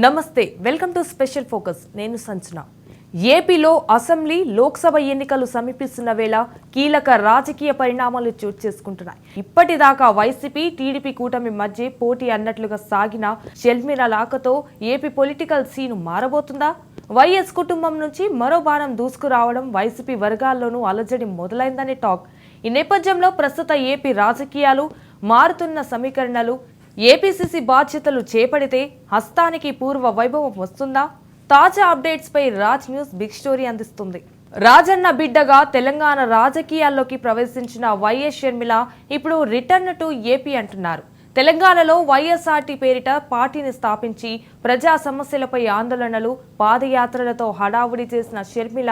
నమస్తే, welcome to special focus. నేను సంచన. ఏపీలో అసెంబ్లీ, లోక్సభ ఎన్నికలు సమీపిస్తున్న వేళ కీలక రాజకీయ పరిణామాలు చోటు చేసుకుంటున్నాయి. ఇప్పటిదాకా వైసీపీ, టీడీపీ కూటమి మధ్య పోటీ అన్నట్లుగా సాగిన షర్మిల రాకతో ఏపీ పొలిటికల్ సీన్ మారబోతుందా? వైఎస్ కుటుంబం నుంచి మరో బాణం దూసుకురావడం వైసీపీ వర్గాల్లోనూ అలజడి మొదలైందనే టాక్. ఈ నేపథ్యంలో ప్రస్తుత ఏపీ రాజకీయాలు మారుతున్న సమీకరణలు, ఏపీసీసీ బాధ్యతలు చేపడితే హస్తానికి పూర్వ వైభవం వస్తుందా? తాజా అప్డేట్స్ పై రాజ్ న్యూస్ బిగ్ స్టోరీ అందిస్తుంది. రాజన్న బిడ్డగా తెలంగాణ రాజకీయాల్లోకి ప్రవేశించిన వైఎస్ షర్మిల ఇప్పుడు రిటర్న్ టు ఏపీ అంటున్నారు. తెలంగాణలో వైఎస్ఆర్టీ పేరిట పార్టీని స్థాపించి ప్రజా సమస్యలపై ఆందోళనలు, పాదయాత్రలతో హడావుడి చేసిన షర్మిల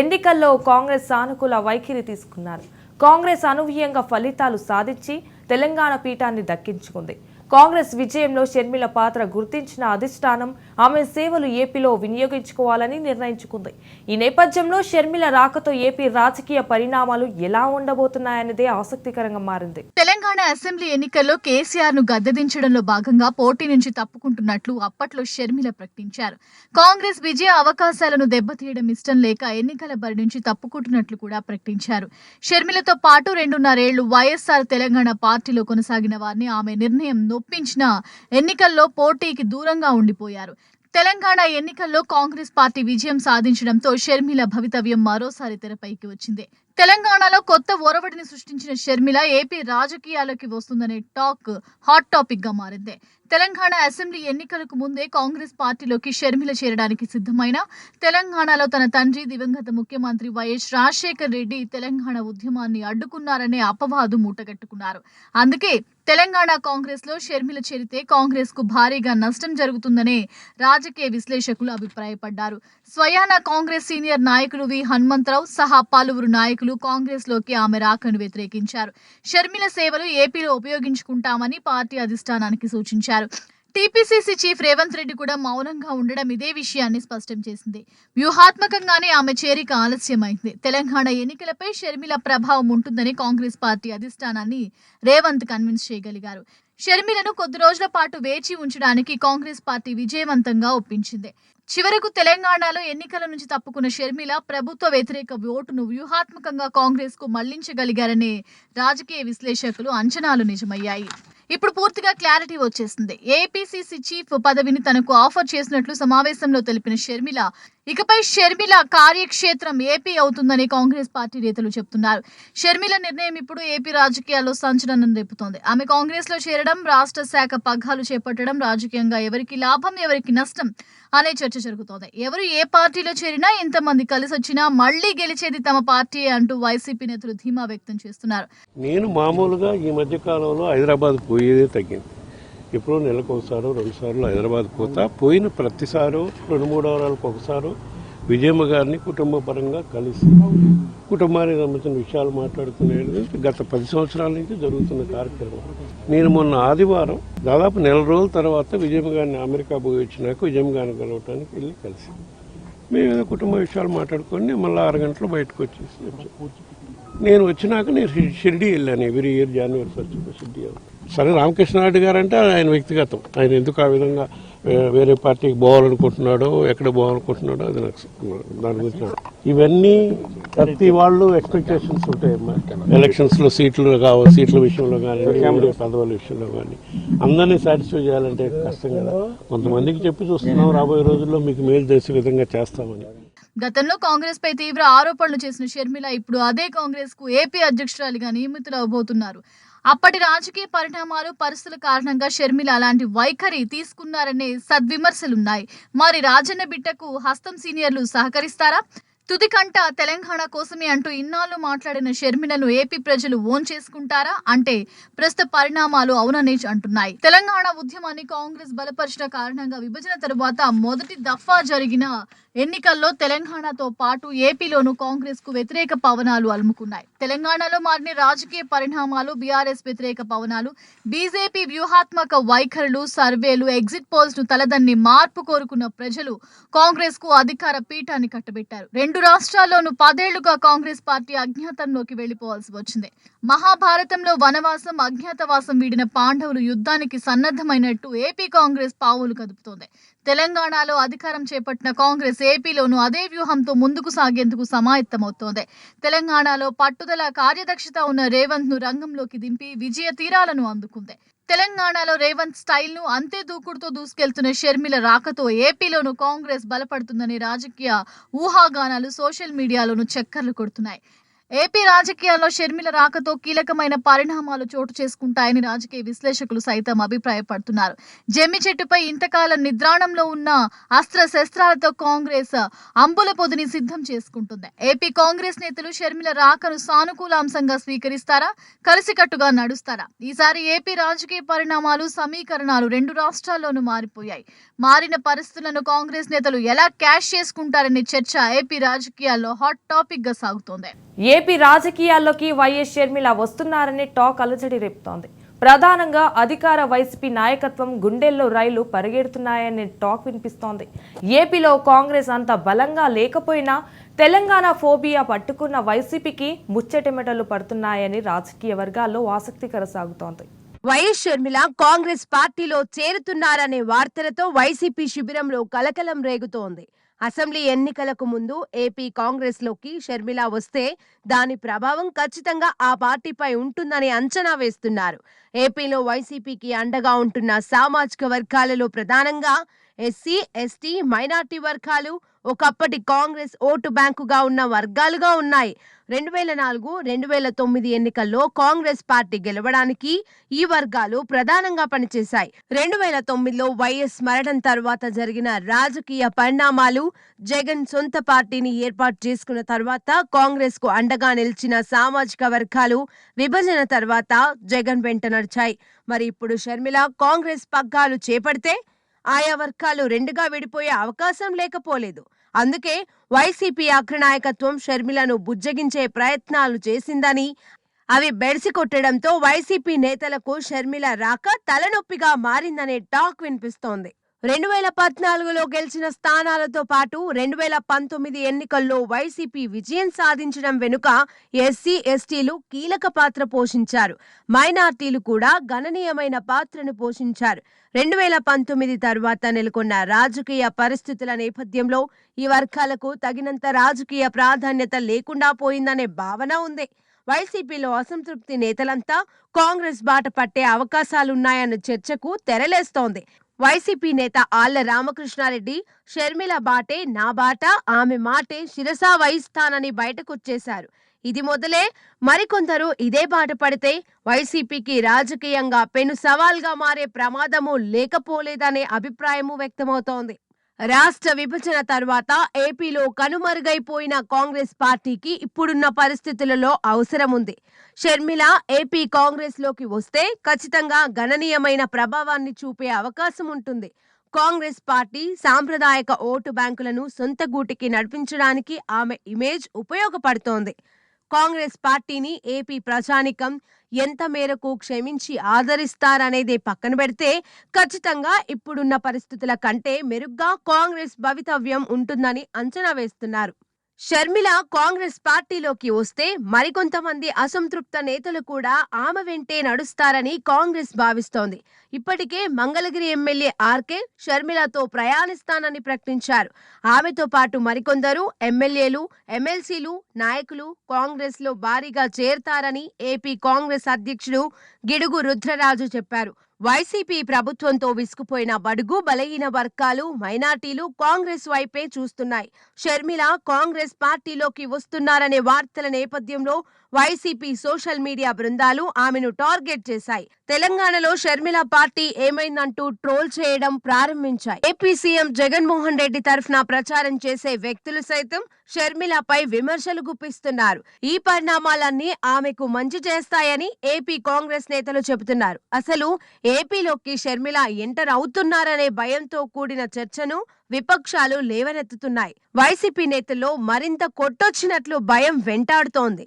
ఎన్నికల్లో కాంగ్రెస్ సానుకూల వైఖరి తీసుకున్నారు. కాంగ్రెస్ అనూహ్యంగా ఫలితాలు సాధించి తెలంగాణ పీఠాన్ని దక్కించుకుంది. కాంగ్రెస్ విజయంలో షర్మిల పాత్ర గుర్తించిన అధిష్టానం ఆమె సేవలు ఏపీలో వినియోగించుకోవాలని నిర్ణయించుకుంది. ఈ నేపథ్యంలో షర్మిల రాకతో ఏపీ రాజకీయ పరిణామాలు ఎలా ఉండబోతున్నాయనేదే ఆసక్తికరంగా మారింది. తెలంగాణ అసెంబ్లీ ఎన్నికల్లో కేసీఆర్ ను గద్దెదించడంలో భాగంగా పోటీ నుంచి తప్పుకుంటున్నట్లు అప్పట్లో షర్మిల ప్రకటించారు. కాంగ్రెస్ విజయ అవకాశాలను దెబ్బతీయడం ఇష్టం లేక ఎన్నికల బరి నుంచి తప్పుకుంటున్నట్లు కూడా ప్రకటించారు. షర్మిలతో పాటు 2.5 ఏళ్లు వైఎస్ఆర్ తెలంగాణ పార్టీలో కొనసాగిన వారిని ఆమె నిర్ణయం నొప్పించిన ఎన్నికల్లో పోటీకి దూరంగా ఉండిపోయారు. తెలంగాణ ఎన్నికల్లో కాంగ్రెస్ పార్టీ విజయం సాధించడంతో షర్మిల భవితవ్యం మరోసారి తెరపైకి వచ్చింది. తెలంగాణలో కొత్త ఒరవడిని సృష్టించిన షర్మిల ఏపీ రాజకీయాల్లోకి వస్తుందనే టాక్ హాట్ టాపిక్ గా మారింది. తెలంగాణ అసెంబ్లీ ఎన్నికలకు ముందే కాంగ్రెస్ పార్టీలోకి షర్మిల చేరడానికి సిద్ధమైన తెలంగాణలో తన తండ్రి దివంగత ముఖ్యమంత్రి వైఎస్ రాజశేఖర్ రెడ్డి తెలంగాణ ఉద్యమాన్ని అడ్డుకున్నారనే అపవాదు మూటగట్టుకున్నారు. అందుకే తెలంగాణ కాంగ్రెస్ లో షర్మిల చేరితే కాంగ్రెస్ కు భారీగా నష్టం జరుగుతుందనే రాజకీయ విశ్లేషకులు అభిప్రాయపడ్డారు. స్వయాన కాంగ్రెస్ సీనియర్ నాయకులు వి హనుమంతరావు సహా పలువురు నాయకులు కాంగ్రెస్ లోకి ఆమె రాకను వ్యతిరేకించారు. షర్మిల సేవలు ఏపీలో ఉపయోగించుకుంటామని పార్టీ అధిష్టానానికి సూచించారు. టీపీసీసీ చీఫ్ రేవంత్ రెడ్డి కూడా మౌనంగా ఉండడం ఇదే విషయాన్ని స్పష్టం చేసింది. వ్యూహాత్మకంగానే ఆమె చేరిక ఆలస్యమైంది. తెలంగాణ ఎన్నికలపై షర్మిల ప్రభావం ఉంటుందని కాంగ్రెస్ పార్టీ అధిష్టానాన్ని రేవంత్ కన్విన్స్ చేయగలిగారు. షర్మిలను కొద్ది రోజుల పాటు వేచి ఉంచడానికి కాంగ్రెస్ పార్టీ విజయవంతంగా ఒప్పించింది. చివరకు తెలంగాణలో ఎన్నికల నుంచి తప్పుకున్న షర్మిల ప్రభుత్వ వ్యతిరేక ఓటును వ్యూహాత్మకంగా కాంగ్రెస్ కు మళ్లించగలిగారనే రాజకీయ విశ్లేషకులు అంచనాలు నిజమయ్యాయి. ఇప్పుడు పూర్తిగా క్లారిటీ వచ్చేసింది. ఏపీసీసీ చీఫ్ పదవిని తనకు ఆఫర్ చేసినట్లు సమావేశంలో తెలిపిన షర్మిల ఇకపై షర్మిల కార్యక్షేత్రం ఏపీ అవుతుందని కాంగ్రెస్ పార్టీ నేతలు చెబుతున్నారు. షర్మిల నిర్ణయం ఇప్పుడు ఏపీ రాజకీయాల్లో సంచలనం రేపుతోంది. ఆమె కాంగ్రెస్ లో చేరడం, రాష్ట్ర శాఖ పగ్గాలు చేపట్టడం రాజకీయంగా ఎవరికి లాభం, ఎవరికి నష్టం అనే చర్చ జరుగుతోంది. ఎవరు ఏ పార్టీలో చేరినా, ఇంతమంది కలిసి వచ్చినా మళ్లీ గెలిచేది తమ పార్టీ అంటూ వైసీపీ నేతలు ధీమా వ్యక్తం చేస్తున్నారు. నేను మామూలుగా ఈ మధ్య కాలంలో హైదరాబాద్ పోయేదే తగ్గింది. ఎప్పుడో నెలకు ఒకసారి 2 సార్లు హైదరాబాద్ పోయిన ప్రతిసారి 2-3 వారాలకు ఒకసారి విజయమ్మ గారిని కుటుంబ పరంగా కలిసి కుటుంబానికి సంబంధించిన విషయాలు మాట్లాడుకునేది గత 10 సంవత్సరాల నుంచి జరుగుతున్న కార్యక్రమం. నేను మొన్న ఆదివారం దాదాపు 1 నెల రోజుల తర్వాత విజయమ్మ గారిని అమెరికా పోయి వచ్చినాక విజయమ్మ గారిని కలవటానికి వెళ్ళి కలిసి మేము ఏదో కుటుంబ విషయాలు మాట్లాడుకొని మళ్ళీ 6 గంటలు బయటకు వచ్చేసి నేను వచ్చినాక నేను షిర్డీ వెళ్ళాను. ఎవ్రీ ఇయర్ జనవరి 1 షిర్డీ. సరే, రామకృష్ణారెడ్డి గారు అంటే ఆయన వ్యక్తిగతం. ఆయన ఎందుకు ఆ విధంగా వేరే పార్టీకి పోవాలనుకుంటున్నాడో, ఎక్కడ పోవాలనుకుంటున్నాడో అది నాకు దాని గురించి ఇవన్నీ ప్రతి వాళ్ళు ఎక్స్పెక్టేషన్స్ ఉంటాయమ్మా. ఎలక్షన్స్లో సీట్ల విషయంలో కానీ, పదవుల విషయంలో కానీ అందరినీ సాటిస్ఫై చేయాలంటే కష్టం కదా. కొంతమందికి చెప్పి చూస్తున్నాం, రాబోయే రోజుల్లో మీకు మేలు చేసే విధంగా చేస్తామని. గతంలో కాంగ్రెస్ పై తీవ్ర ఆరోపణలు చేసిన షర్మిల ఇప్పుడు అదే కాంగ్రెస్ కు ఏపీ అధ్యక్షురాలిగా నియమితులవబోతున్నారు. అప్పటి రాజకీయ పరిణామాలు, పరిస్థితుల కారణంగా షర్మిల అలాంటి వైఖరి తీసుకున్నారనే సద్విమర్శలున్నాయి. మరి రాజన్న బిడ్డకు హస్తం సీనియర్లు సహకరిస్తారా? తుదికంట తెలంగాణ కోసమే అంటూ ఇన్నాళ్ళు మాట్లాడిన షర్మిలను ఏపీ ప్రజలు ఓన్ చేసుకుంటారా అంటే ప్రస్తుత పరిణామాలు అవుననే అంటున్నాయి. తెలంగాణ ఉద్యమాన్ని కాంగ్రెస్ బలపరిచిన కారణంగా విభజన తరువాత మొదటి దఫా జరిగిన ఎన్నికల్లో తెలంగాణతో పాటు ఏపీలోనూ కాంగ్రెస్ కు వ్యతిరేక పవనాలు అలుముకున్నాయి. తెలంగాణలో మారిన రాజకీయ పరిణామాలు, బీఆర్ఎస్ వ్యతిరేక పవనాలు, బీజేపీ వ్యూహాత్మక వైఖరులు, సర్వేలు, ఎగ్జిట్ పోల్స్ ను తలదన్ని మార్పు కోరుకున్న ప్రజలు కాంగ్రెస్ కు అధికార పీఠాన్ని కట్టబెట్టారు. 2 రెండు రాష్ట్రాల్లోనూ 10 ఏళ్లుగా కాంగ్రెస్ పార్టీ అజ్ఞాతంలోకి వెళ్లిపోవాల్సి వచ్చింది. మహాభారతంలో వనవాసం, అజ్ఞాతవాసం వీడిన పాండవులు యుద్ధానికి సన్నద్ధమైనట్టు ఏపీ కాంగ్రెస్ పావులు కదుపుతోంది. తెలంగాణలో అధికారం చేపట్టిన కాంగ్రెస్ ఏపీలోనూ అదే వ్యూహంతో ముందుకు సాగేందుకు సమాయత్తమవుతోంది. తెలంగాణలో పట్టుదల, కార్యదక్షత ఉన్న రేవంత్ ను రంగంలోకి దింపి విజయ తీరాలను అందుకుంది. తెలంగాణలో రేవంత్ స్టైల్ ను అంతే దూకుడుతో దూసుకెళ్తున్న షర్మిల రాకతో ఏపీలోనూ కాంగ్రెస్ బలపడుతుందనే రాజకీయ ఊహాగానాలు సోషల్ మీడియాలోనూ చక్కర్లు కొడుతున్నాయి. ఏపీ రాజకీయాల్లో షర్మిల రాకతో కీలకమైన పరిణామాలు చోటు చేసుకుంటాయని రాజకీయ విశ్లేషకులు సైతం అభిప్రాయపడుతున్నారు. జమ్మి చెట్టుపై ఇంతకాలం నిద్రాణంలో ఉన్న అస్త్ర శస్త్రాలతో కాంగ్రెస్ అంబుల పొదిని సిద్ధం చేసుకుంటుంది. ఏపీ కాంగ్రెస్ నేతలు షర్మిల రాకను సానుకూల అంశంగా స్వీకరిస్తారా, కలిసికట్టుగా నడుస్తారా? ఈసారి ఏపీ రాజకీయ పరిణామాలు, సమీకరణాలు రెండు రాష్ట్రాల్లోనూ మారిపోయాయి. మారిన పరిస్థితులను కాంగ్రెస్ నేతలు ఎలా క్యాష్ చేసుకుంటారనే చర్చ ఏపీ రాజకీయాల్లో హాట్ టాపిక్ గా సాగుతోంది. ఏపీ రాజకీయాల్లోకి వైఎస్ షర్మిల వస్తున్నారనే టాక్ అలజడి రేపుతోంది. ప్రధానంగా అధికార వైసీపీ నాయకత్వం గుండెల్లో రైలు పరిగెడుతున్నాయనే టాక్ వినిపిస్తోంది. ఏపీలో కాంగ్రెస్ అంత బలంగా లేకపోయినా తెలంగాణ ఫోబియా పట్టుకున్న వైసీపీకి ముచ్చటెమటలు పడుతున్నాయని రాజకీయ వర్గాల్లో ఆసక్తికర సాగుతోంది. వైఎస్ షర్మిల కాంగ్రెస్ పార్టీలో చేరుతున్నారనే వార్తలతో వైసీపీ శిబిరంలో కలకలం రేగుతోంది. అసెంబ్లీ ఎన్నికలకు ముందు ఏపీ కాంగ్రెస్ లోకి షర్మిల వస్తే దాని ప్రభావం ఖచ్చితంగా ఆ పార్టీపై ఉంటుందని అంచనా వేస్తున్నారు. ఏపీలో వైసీపీకి అండగా ఉంటున్న సామాజిక వర్గాలలో ప్రధానంగా ఎస్సీ, ఎస్టీ, మైనార్టీ వర్గాలు ఒకప్పటి కాంగ్రెస్ ఓటు బ్యాంకుగా ఉన్న వర్గాలుగా ఉన్నాయి. 2004, 2009 ఎన్నికల్లో కాంగ్రెస్ పార్టీ గెలవడానికి ఈ వర్గాలు ప్రధానంగా పనిచేశాయి. 2009లో వైఎస్ మరణం తర్వాత జరిగిన రాజకీయ పరిణామాలు, జగన్ సొంత పార్టీని ఏర్పాటు చేసుకున్న తర్వాత కాంగ్రెస్ కు అండగా నిలిచిన సామాజిక వర్గాలు విభజన తర్వాత జగన్ వెంట నడిచాయి. మరి ఇప్పుడు షర్మిల కాంగ్రెస్ పగ్గాలు చేపడితే ఆయా వర్గాలు రెండుగా విడిపోయే అవకాశం లేకపోలేదు. అందుకే వైసీపీ అగ్రనాయకత్వం షర్మిలను బుజ్జగించే ప్రయత్నాలు చేసిందని, అవి బెడిసి కొట్టడంతో వైసీపీ నేతలకు షర్మిల రాక తలనొప్పిగా మారిందనే టాక్ వినిపిస్తోంది. 2014లో గెలిచిన స్థానాలతో పాటు 2019 ఎన్నికల్లో వైసీపీ విజయం సాధించడం వెనుక ఎస్సీ, ఎస్టీలు కీలక పాత్ర పోషించారు. మైనార్టీలు కూడా గణనీయమైన పాత్రను పోషించారు. 2019 తర్వాత నెలకొన్న రాజకీయ పరిస్థితుల నేపథ్యంలో ఈ వర్గాలకు తగినంత రాజకీయ ప్రాధాన్యత లేకుండా పోయిందనే భావన ఉంది. వైసీపీలో అసంతృప్తి నేతలంతా కాంగ్రెస్ బాట పట్టే అవకాశాలున్నాయన్న చర్చకు తెరలేస్తోంది. వైసీపీ నేత ఆళ్ల రామకృష్ణారెడ్డి షర్మిల బాటే నా బాట, ఆమె మాటే శిరసా వహిస్తానని బయటకొచ్చేశారు. ఇది మొదలే మరికొందరు ఇదే బాట పడితే వైసీపీకి రాజకీయంగా పెను సవాల్గా మారే ప్రమాదము లేకపోలేదనే అభిప్రాయము వ్యక్తమవుతోంది. రాష్ట్ర విభజన తర్వాత ఏపీలో కనుమరుగైపోయిన కాంగ్రెస్ పార్టీకి ఇప్పుడున్న పరిస్థితులలో అవసరం ఉంది. షర్మిల ఏపీ కాంగ్రెస్ లోకి వస్తే ఖచ్చితంగా గణనీయమైన ప్రభావాన్ని చూపే అవకాశం ఉంటుంది. కాంగ్రెస్ పార్టీ సాంప్రదాయక ఓటు బ్యాంకులను సొంత గూటికి నడిపించడానికి ఆమె ఇమేజ్ ఉపయోగపడుతోంది. కాంగ్రెస్ పార్టీని ఏపీ ప్రజానికం ఎంత మేరకు క్షమించి ఆదరిస్తారనేదే పక్కన పెడితే ఖచ్చితంగా ఇప్పుడున్న పరిస్థితుల కంటే మెరుగ్గా కాంగ్రెస్ భవితవ్యం ఉంటుందని అంచనా వేస్తున్నారు. షర్మిల కాంగ్రెస్ పార్టీలోకి వస్తే మరికొంతమంది అసంతృప్త నేతలు కూడా ఆమె వెంటే నడుస్తారని కాంగ్రెస్ భావిస్తోంది. ఇప్పటికే మంగళగిరి ఎమ్మెల్యే ఆర్కే షర్మిలతో ప్రయాణిస్తానని ప్రకటించారు. ఆమెతో పాటు మరికొందరు ఎమ్మెల్యేలు, ఎమ్మెల్సీలు, నాయకులు కాంగ్రెస్ లో భారీగా చేరతారని ఏపీ కాంగ్రెస్ అధ్యక్షుడు గిడుగు రుద్రరాజు చెప్పారు. వైసీపీ ప్రభుత్వంతో విసుగుపోయిన బడుగు బలహీన వర్గాలు, మైనార్టీలు కాంగ్రెస్ వైపే చూస్తున్నాయి. షర్మిల కాంగ్రెస్ పార్టీలోకి వస్తున్నారనే వార్తల నేపథ్యంలో వైసీపీ సోషల్ మీడియా బృందాలు ఆమెను టార్గెట్ చేశాయి. తెలంగాణలో షర్మిల పార్టీ ఏమైందంటూ ట్రోల్ చేయడం ప్రారంభించాయి. ఏపీ సీఎం జగన్మోహన్ రెడ్డి తరఫున ప్రచారం చేసే వ్యక్తులు సైతం షర్మిలపై విమర్శలు గుప్పిస్తున్నారు. ఈ పరిణామాలన్నీ ఆమెకు మంచి చేస్తాయని ఏపీ కాంగ్రెస్ నేతలు చెబుతున్నారు. అసలు ఏపీలోకి షర్మిల ఎంటర్ అవుతున్నారనే భయంతో కూడిన చర్చను విపక్షాలు లేవనెత్తుతున్నాయి. వైసీపీ నేతల్లో మరింత కొట్టొచ్చినట్లు భయం వెంటాడుతోంది.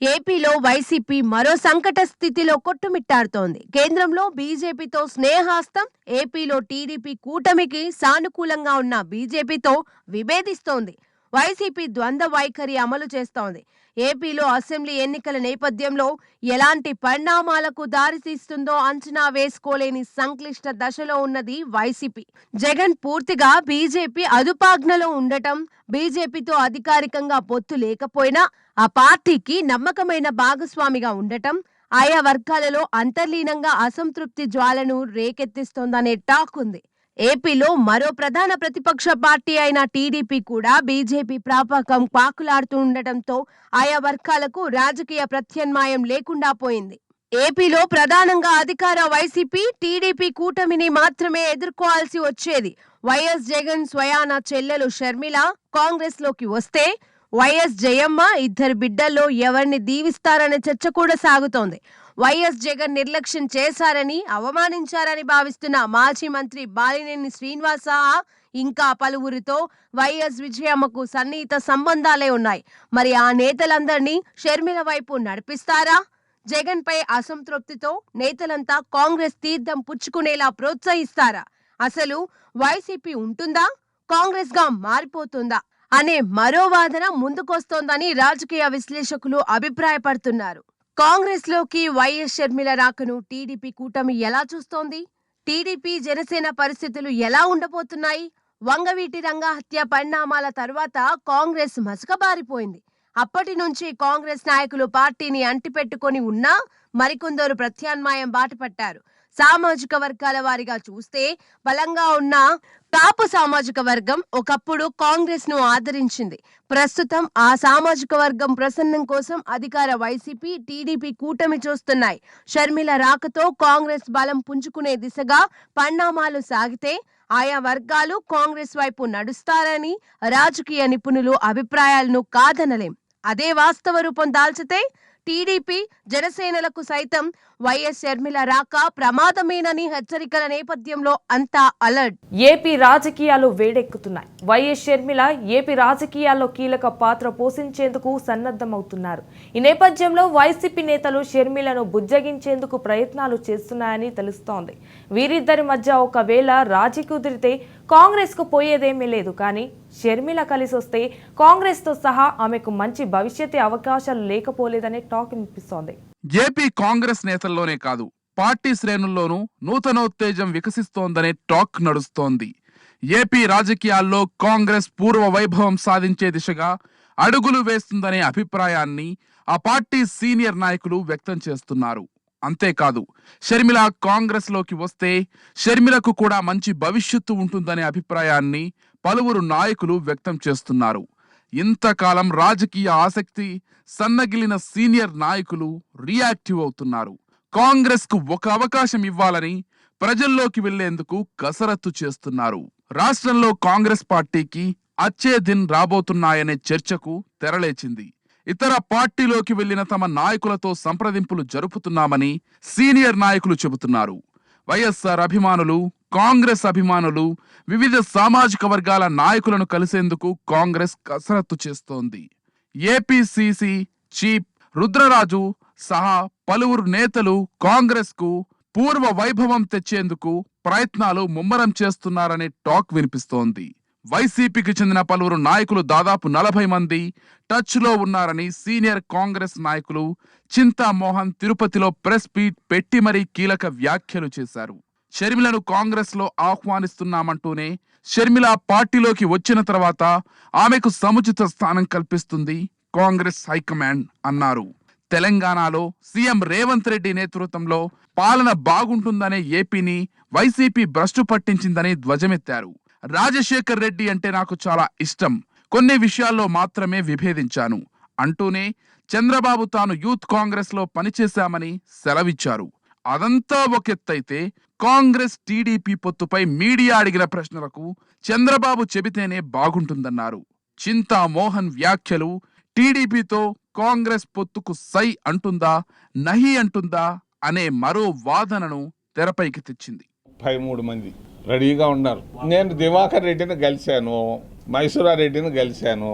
ఏపీలో వైసీపీ మరో సంకట స్థితిలో కొట్టుమిట్టాడుతోంది. కేంద్రంలో బీజేపీతో స్నేహాస్తం, ఏపీలో టీడీపీ కూటమికి సానుకూలంగా ఉన్న బీజేపీతో విభేదిస్తోంది. వైసీపీ ద్వంద్వ వైఖరి అమలు చేస్తోంది. ఏపీలో అసెంబ్లీ ఎన్నికల నేపథ్యంలో ఎలాంటి పరిణామాలకు దారితీస్తుందో అంచనా వేసుకోలేని సంక్లిష్ట దశలో ఉన్నది వైసీపీ. జగన్ పూర్తిగా బీజేపీ అదుపాజ్ఞలో ఉండటం, బీజేపీతో అధికారికంగా పొత్తు లేకపోయినా ఆ పార్టీకి నమ్మకమైన భాగస్వామిగా ఉండటం ఆయా వర్గాలలో అంతర్లీనంగా అసంతృప్తి జ్వాలను రేకెత్తిస్తోందనే టాక్ ఉంది. ఏపీలో మరో ప్రధాన ప్రతిపక్ష పార్టీ అయిన టీడీపీ కూడా బీజేపీ ప్రాపకం పాకులాడుతూ ఉండటంతో ఆయా వర్గాలకు రాజకీయ ప్రత్యామ్నాయం లేకుండా పోయింది. ఏపీలో ప్రధానంగా అధికార వైసీపీ టీడీపీ కూటమిని మాత్రమే ఎదుర్కోవాల్సి వచ్చేది. వైఎస్ జగన్ స్వయాన చెల్లెలు షర్మిల కాంగ్రెస్ లోకి వస్తే వైఎస్ జయమ్మ ఇద్దరు బిడ్డల్లో ఎవరిని దీవిస్తారనే చర్చ కూడా సాగుతోంది. వైఎస్ జగన్ నిర్లక్ష్యం చేశారని, అవమానించారని భావిస్తున్న మాజీ మంత్రి బాలినేని శ్రీనివాస్ సహా ఇంకా పలువురితో వైఎస్ విజయమ్మకు సన్నిహిత సంబంధాలే ఉన్నాయి. మరి ఆ నేతలందరినీ షర్మిల వైపు నడిపిస్తారా? జగన్ పై అసంతృప్తితో నేతలంతా కాంగ్రెస్ తీర్థం పుచ్చుకునేలా ప్రోత్సహిస్తారా? అసలు వైసీపీ ఉంటుందా, కాంగ్రెస్ గా మారిపోతుందా అనే మరో వాదన ముందుకొస్తోందని రాజకీయ విశ్లేషకులు అభిప్రాయపడుతున్నారు. కాంగ్రెస్ లోకి వైఎస్ షర్మిల రాకను టీడీపీ కూటమి ఎలా చూస్తోంది? టీడీపీ జనసేన పరిస్థితులు ఎలా ఉండబోతున్నాయి? వంగవీటి రంగ హత్య పరిణామాల తర్వాత కాంగ్రెస్ మసకబారిపోయింది. అప్పటి నుంచి కాంగ్రెస్ నాయకులు పార్టీని అంటిపెట్టుకొని ఉన్నా మరికొందరు ప్రత్యామ్నాయం బాటపట్టారు. సామాజిక వర్గాల వారిగా చూస్తే బలంగా ఉన్న కాపు సామాజిక వర్గం ఒకప్పుడు కాంగ్రెస్ ను ఆదరించింది. ప్రస్తుతం ఆ సామాజిక వర్గం ప్రసన్నం కోసం అధికార వైసీపీ, టీడీపీ కూటమి చూస్తున్నాయి. షర్మిల రాకతో కాంగ్రెస్ బలం పుంజుకునే దిశగా పరిణామాలు సాగితే ఆయా వర్గాలు కాంగ్రెస్ వైపు నడుస్తారని రాజకీయ నిపుణులు అభిప్రాయాలను కాదనలేం. అదే వాస్తవ రూపం దాల్చితే టీడీపీ, జనసేనలకు సైతం వైఎస్ షర్మిల రాక ప్రమాదమేనని హెచ్చరికల నేపథ్యంలో అంతా అలర్ట్. ఏపీ రాజకీయాలు వేడెక్కుతున్నాయి. వైఎస్ షర్మిల ఏపీ రాజకీయాల్లో కీలక పాత్ర పోషించేందుకు సన్నద్ధమవుతున్నారు. ఈ నేపథ్యంలో వైసీపీ నేతలు షర్మిలను బుజ్జగించేందుకు ప్రయత్నాలు చేస్తున్నాయని తెలుస్తోంది. వీరిద్దరి మధ్య ఒకవేళ రాజీ కుదిరితే కాంగ్రెస్ కు పోయేదేమీ లేదు. కానీ షర్మిల కలిసి వస్తే కాంగ్రెస్ తో సహా ఆమెకు మంచి భవిష్యత్తు అవకాశాలు లేకపోలేదనే టాక్ వినిపిస్తోంది. ఏపీ కాంగ్రెస్ నేతల్లోనే కాదు, పార్టీ శ్రేణుల్లోనూ నూతనోత్తేజం వికసిస్తోందనే టాక్ నడుస్తోంది. ఏపీ రాజకీయాల్లో కాంగ్రెస్ పూర్వ వైభవం సాధించే దిశగా అడుగులు వేస్తుందనే అభిప్రాయాన్ని ఆ పార్టీ సీనియర్ నాయకులు వ్యక్తం చేస్తున్నారు. అంతేకాదు, షర్మిల కాంగ్రెస్ లోకి వస్తే షర్మిలకు కూడా మంచి భవిష్యత్తు ఉంటుందనే అభిప్రాయాన్ని పలువురు నాయకులు వ్యక్తం చేస్తున్నారు. ఇంతకాలం రాజకీయ ఆసక్తి సన్నగిలిన సీనియర్ నాయకులు రియాక్టివ్ అవుతున్నారు. కాంగ్రెస్ కు ఒక అవకాశం ఇవ్వాలని ప్రజల్లోకి వెళ్లేందుకు కసరత్తు చేస్తున్నారు. రాష్ట్రంలో కాంగ్రెస్ పార్టీకి అచ్చే దిన్ రాబోతున్నాయనే చర్చకు తెరలేచింది. ఇతర పార్టీలోకి వెళ్లిన తమ నాయకులతో సంప్రదింపులు జరుపుతున్నామని సీనియర్ నాయకులు చెబుతున్నారు. వైఎస్ఆర్ అభిమానులు, కాంగ్రెస్ అభిమానులు, వివిధ సామాజిక వర్గాల నాయకులను కలిసేందుకు కాంగ్రెస్ కసరత్తు చేస్తోంది. ఏపీసీసీ చీఫ్ రుద్రరాజు సహా పలువురు నేతలు కాంగ్రెస్ కు పూర్వ వైభవం తెచ్చేందుకు ప్రయత్నాలు ముమ్మరం చేస్తున్నారనే టాక్ వినిపిస్తోంది. వైసీపీకి చెందిన పలువురు నాయకులు దాదాపు 40 మంది టచ్ లో ఉన్నారని సీనియర్ కాంగ్రెస్ నాయకులు చింతామోహన్ తిరుపతిలో ప్రెస్ మీట్ పెట్టి మరీ కీలక వ్యాఖ్యలు చేశారు. షర్మిలను కాంగ్రెస్ లో ఆహ్వానిస్తున్నామంటూనే షర్మిల పార్టీలోకి వచ్చిన తర్వాత ఆమెకు సముచిత స్థానం కల్పిస్తుంది కాంగ్రెస్ హైకమాండ్ అన్నారు. తెలంగాణలో సీఎం రేవంత్ రెడ్డి నేతృత్వంలో పాలన బాగుంటుందనే ఏపీని వైసీపీ భ్రష్టు పట్టించిందని ధ్వజమెత్తారు. రాజశేఖర్ రెడ్డి అంటే నాకు చాలా ఇష్టం, కొన్ని విషయాల్లో మాత్రమే విభేదించాను అంటూనే చంద్రబాబు తాను యూత్ కాంగ్రెస్ లో పనిచేశామని సెలవిచ్చారు. అదంతా ఒకెత్తైతే కాంగ్రెస్ టీడీపీ పొత్తుపై మీడియా అడిగిన ప్రశ్నలకు చంద్రబాబు చెబితేనే బాగుంటుందన్నారు. చింతామోహన్ వ్యాఖ్యలు టీడీపీతో కాంగ్రెస్ పొత్తుకు సై అంటుందా, నహి అంటుందా అనే మరో వాదనను తెరపైకి తెచ్చింది. 13 మంది రెడీగా ఉన్నారు. నేను దివాకర్ రెడ్డిని కలిశాను, మైసూరారెడ్డిని కలిశాను,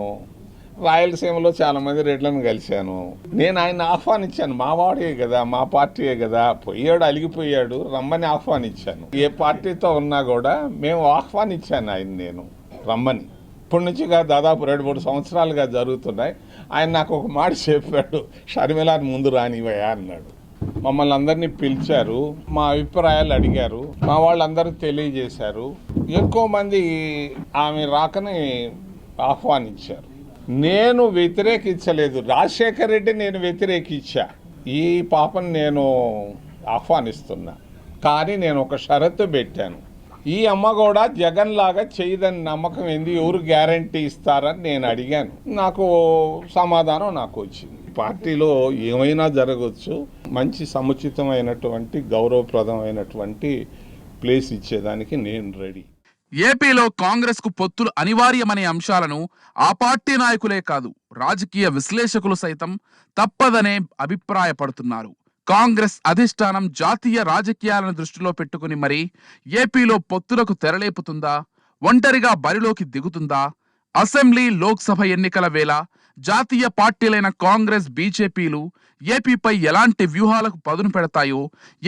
రాయలసీమలో చాలా మంది రెడ్లను కలిశాను. నేను ఆయన ఆహ్వానించాను. మా వాడే కదా, మా పార్టీయే కదా, పోయాడు, అలిగిపోయాడు, రమ్మని ఆహ్వానించాను. ఏ పార్టీతో ఉన్నా కూడా మేము ఆహ్వానించాను ఆయన, నేను రమ్మని. ఇప్పటి నుంచిగా దాదాపు 2-3 సంవత్సరాలుగా జరుగుతున్నాయి. ఆయన నాకు ఒక మాట చెప్పాడు, షర్మిలాని ముందు రానివయ్యా అన్నాడు. మమ్మల్ని అందరినీ పిలిచారు, మా అభిప్రాయాలు అడిగారు, మా వాళ్ళందరూ తెలియజేశారు. ఎక్కువ మంది ఆమె రాకని ఆహ్వానించారు. నేను వ్యతిరేకించలేదు, రాజశేఖర్ రెడ్డి నేను వ్యతిరేకించా. ఈ పాపను నేను ఆహ్వానిస్తున్నా, కానీ నేను ఒక షరతు పెట్టాను. ఈ అమ్మ కూడా జగన్ లాగా చేయదని నమ్మకం ఏంది, ఎవరు గ్యారంటీ ఇస్తారని నేను అడిగాను. నాకు సమాధానం నాకు వచ్చింది. పార్టీలో ఏమైనా జరగవచ్చు, మంచి సముచితమైనటువంటి గౌరవప్రదమైనటువంటి ప్లేస్ ఇచ్చేదానికి నేను రెడీ. ఏపీలో కాంగ్రెస్ కు పొత్తులు అనివార్యమనే అంశాలను ఆ పార్టీ నాయకులే కాదు, రాజకీయ విశ్లేషకులు సైతం తప్పదనే అభిప్రాయపడుతున్నారు. కాంగ్రెస్ అధిష్టానం జాతీయ రాజకీయాలను దృష్టిలో పెట్టుకుని మరి ఏపీలో పొత్తులకు తెరలేపుతుందా, ఒంటరిగా బరిలోకి దిగుతుందా? అసెంబ్లీ, లోక్సభ ఎన్నికల వేళ జాతీయ పార్టీలైన కాంగ్రెస్, బీజేపీలు ఏపీపై ఎలాంటి వ్యూహాలకు పదును పెడతాయో,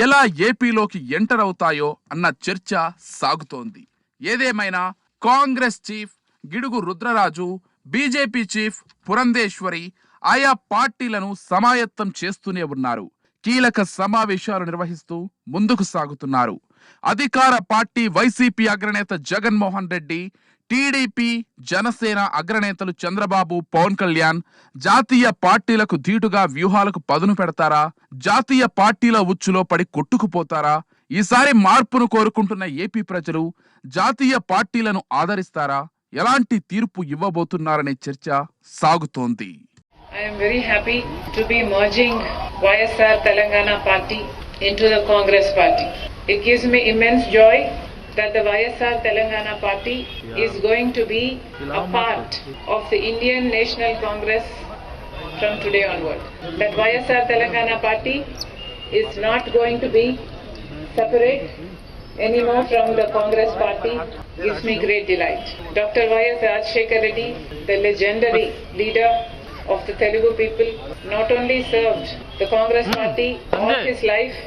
ఎలా ఏపీలోకి ఎంటర్ అవుతాయో అన్న చర్చ సాగుతోంది. ఏదేమైనా Congress chief Gidugu Rudraraju, BJP chief Purandeswari ఆయా పార్టీలను సమాయత్తం చేస్తూనే ఉన్నారు. కీలక సమావేశాలు నిర్వహిస్తూ ముందుకు సాగుతున్నారు. అధికార పార్టీ వైసీపీ అగ్రనేత జగన్మోహన్ రెడ్డి, టీడీపీ, జనసేన అగ్రనేతలు చంద్రబాబు, పవన్ కళ్యాణ్ జాతీయ పార్టీలకు ధీటుగా వ్యూహాలకు పదును పెడతారా? జాతీయ పార్టీల ఉచ్చులో పడి కొట్టుకుపోతారా? ఈసారి మార్పును కోరుకుంటున్న ఏపీ ప్రజలు జాతీయ పార్టీలను ఆదరిస్తారా? ఎలాంటి తీర్పు ఇవ్వబోతున్నారనే చర్చ సాగుతోంది. I am very happy to be merging YSR Telangana party into the Congress party. It gives me immense joy that the YSR Telangana party is going to be a part of the Indian National Congress from today onward. That YSR Telangana party is not going to be separate anymore from the Congress party gives me great delight. Dr. Y.S. Rajshekar Reddy, the legendary leader of the Telugu people, not only served the Congress party all his life,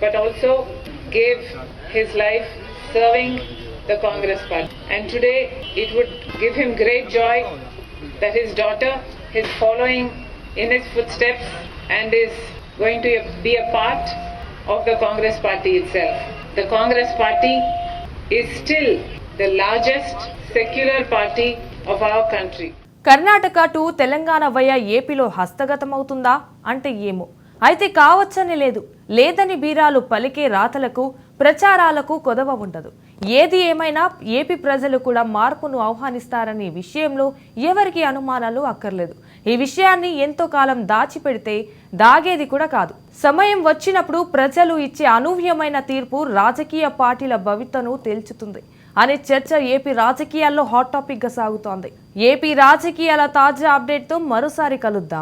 but also gave his life serving the Congress party. And today it would give him great joy that his daughter is following in his footsteps and is going to be a part of the Congress party itself. The Congress party is still the largest secular party of our country. Karnataka to Telangana via ఏపీలో హస్తగతమవుతుందా అంటే ఏమో, అయితే కావచ్చని లేదు. లేదని బీరాలు పలికే రాతలకు, ప్రచారాలకు కొదవ ఉండదు. ఏది ఏమైనా ఏపీ ప్రజలు కూడా మార్పును ఆహ్వానిస్తారనే విషయంలో ఎవరికి అనుమానాలు అక్కర్లేదు. ఈ విషయాన్ని ఎంతో కాలం దాచిపెడితే దాగేది కూడా కాదు. సమయం వచ్చినప్పుడు ప్రజలు ఇచ్చే అనూహ్యమైన తీర్పు రాజకీయ పార్టీల భవితను తేల్చుతుంది అనే చర్చ ఏపీ రాజకీయాల్లో హాట్ టాపిక్ గా సాగుతోంది. ఏపీ రాజకీయాల తాజా అప్డేట్ తో మరోసారి కలుద్దాం.